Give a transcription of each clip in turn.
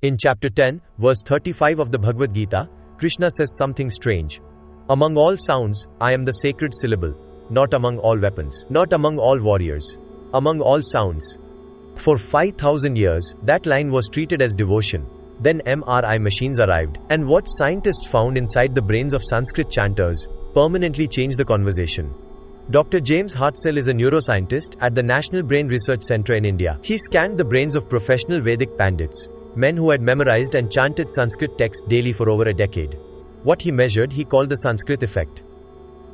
In chapter 10, verse 35 of the Bhagavad Gita, Krishna says something strange. Among all sounds, I am the sacred syllable, not among all weapons, not among all warriors, among all sounds. For 5,000 years, that line was treated as devotion. Then MRI machines arrived, and what scientists found inside the brains of Sanskrit chanters permanently changed the conversation. Dr. James Hartzell is a neuroscientist at the National Brain Research Centre in India. He scanned the brains of professional Vedic Pandits, men who had memorized and chanted Sanskrit texts daily for over a decade. What he measured, he called the Sanskrit Effect.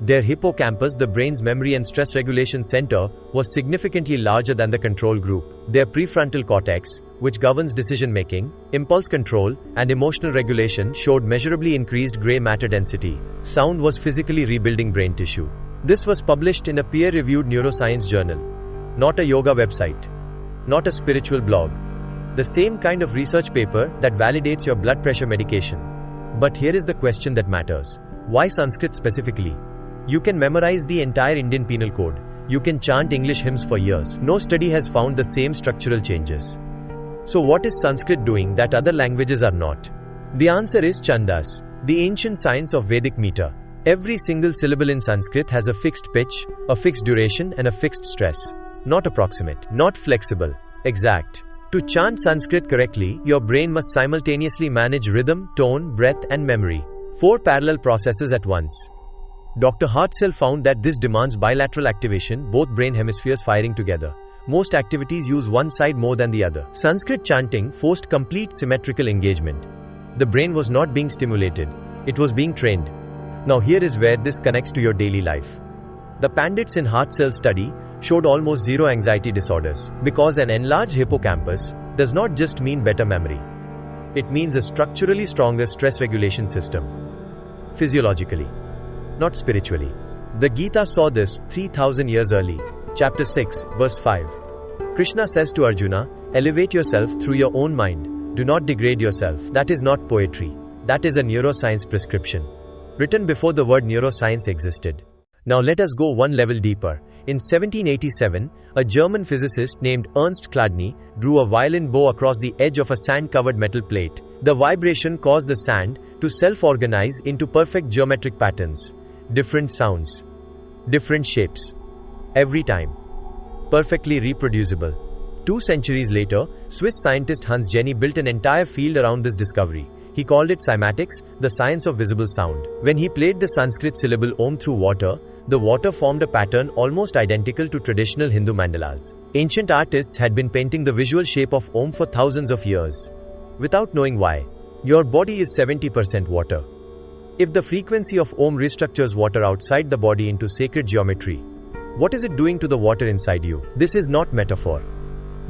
Their hippocampus, the brain's memory and stress regulation center, was significantly larger than the control group. Their prefrontal cortex, which governs decision-making, impulse control, and emotional regulation, showed measurably increased gray matter density. Sound was physically rebuilding brain tissue. This was published in a peer-reviewed neuroscience journal. Not a yoga website. Not a spiritual blog. The same kind of research paper that validates your blood pressure medication. But here is the question that matters. Why Sanskrit specifically? You can memorize the entire Indian Penal Code. You can chant English hymns for years. No study has found the same structural changes. So what is Sanskrit doing that other languages are not? The answer is Chandas, the ancient science of Vedic meter. Every single syllable in Sanskrit has a fixed pitch, a fixed duration, and a fixed stress. Not approximate, not flexible, exact. To chant Sanskrit correctly, your brain must simultaneously manage rhythm, tone, breath, and memory. 4 parallel processes at once. Dr. Hartzell found that this demands bilateral activation, both brain hemispheres firing together. Most activities use one side more than the other. Sanskrit chanting forced complete symmetrical engagement. The brain was not being stimulated, it was being trained. Now here is where this connects to your daily life. The Pandits in Hartzell's study showed almost zero anxiety disorders, because an enlarged hippocampus does not just mean better memory. It means a structurally stronger stress regulation system. Physiologically, not spiritually. The Gita saw this 3,000 years early. Chapter 6, verse 5. Krishna says to Arjuna, elevate yourself through your own mind. Do not degrade yourself. That is not poetry. That is a neuroscience prescription. Written before the word neuroscience existed. Now let us go one level deeper. In 1787, a German physicist named Ernst Chladni drew a violin bow across the edge of a sand-covered metal plate. The vibration caused the sand to self-organize into perfect geometric patterns. Different sounds. Different shapes. Every time. Perfectly reproducible. 2 centuries later, Swiss scientist Hans Jenny built an entire field around this discovery. He called it Cymatics, the science of visible sound. When he played the Sanskrit syllable Om through water, the water formed a pattern almost identical to traditional Hindu mandalas. Ancient artists had been painting the visual shape of Om for thousands of years, without knowing why. Your body is 70% water. If the frequency of Om restructures water outside the body into sacred geometry, what is it doing to the water inside you? This is not metaphor.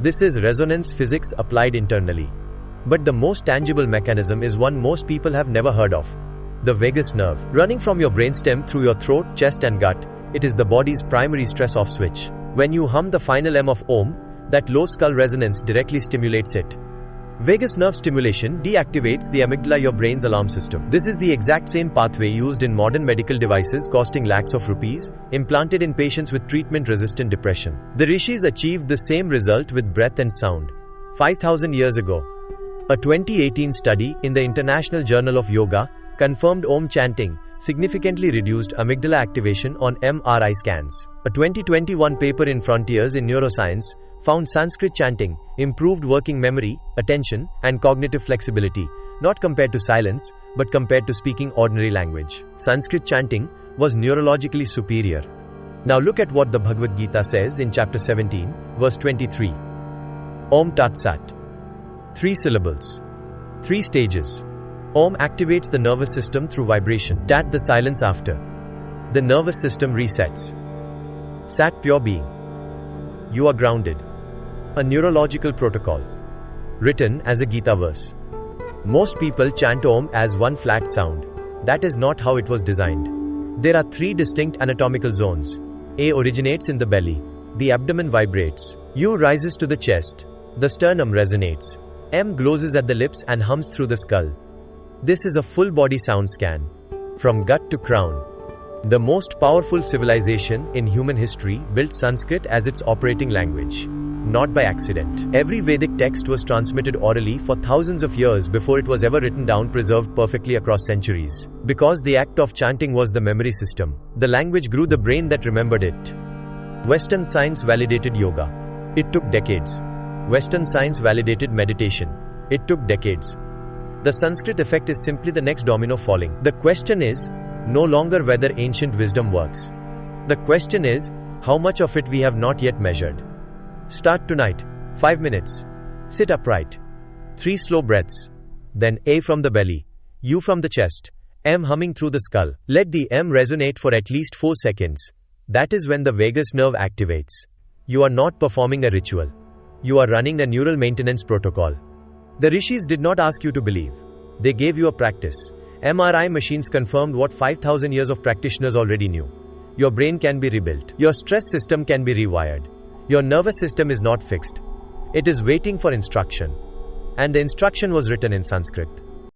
This is resonance physics applied internally. But the most tangible mechanism is one most people have never heard of. The vagus nerve, running from your brainstem through your throat, chest and gut. It is the body's primary stress-off switch. When you hum the final M of Om, that low skull resonance directly stimulates it. Vagus nerve stimulation deactivates the amygdala, your brain's alarm system. This is the exact same pathway used in modern medical devices costing lakhs of rupees, implanted in patients with treatment-resistant depression. The rishis achieved the same result with breath and sound. 5,000 years ago. A 2018 study in the International Journal of Yoga confirmed Om chanting significantly reduced amygdala activation on MRI scans. A 2021 paper in Frontiers in Neuroscience found Sanskrit chanting improved working memory, attention, and cognitive flexibility, not compared to silence, but compared to speaking ordinary language. Sanskrit chanting was neurologically superior. Now look at what the Bhagavad Gita says in chapter 17, verse 23. OM TAT SAT. 3 syllables. 3 stages. Om activates the nervous system through vibration. Tat, the silence after. The nervous system resets. Sat, pure being. You are grounded. A neurological protocol. Written as a Gita verse. Most people chant Om as one flat sound. That is not how it was designed. There are 3 distinct anatomical zones. A originates in the belly. The abdomen vibrates. U rises to the chest. The sternum resonates. M glosses at the lips and hums through the skull. This is a full body sound scan. From gut to crown. The most powerful civilization in human history built Sanskrit as its operating language. not by accident. Every Vedic text was transmitted orally for thousands of years before it was ever written down, preserved perfectly across centuries. Because the act of chanting was the memory system, the language grew the brain that remembered it. Western science validated yoga. It took decades. Western science validated meditation. It took decades. The Sanskrit effect is simply the next domino falling. The question is no longer whether ancient wisdom works. The question is how much of it we have not yet measured. Start tonight. 5 minutes. Sit upright. 3 slow breaths. Then A from the belly, U from the chest, M humming through the skull. Let the M resonate for at least 4 seconds. That is when the vagus nerve activates. You are not performing a ritual. You are running a neural maintenance protocol. The rishis did not ask you to believe. They gave you a practice. MRI machines confirmed what 5,000 years of practitioners already knew. Your brain can be rebuilt. Your stress system can be rewired. Your nervous system is not fixed. It is waiting for instruction. And the instruction was written in Sanskrit.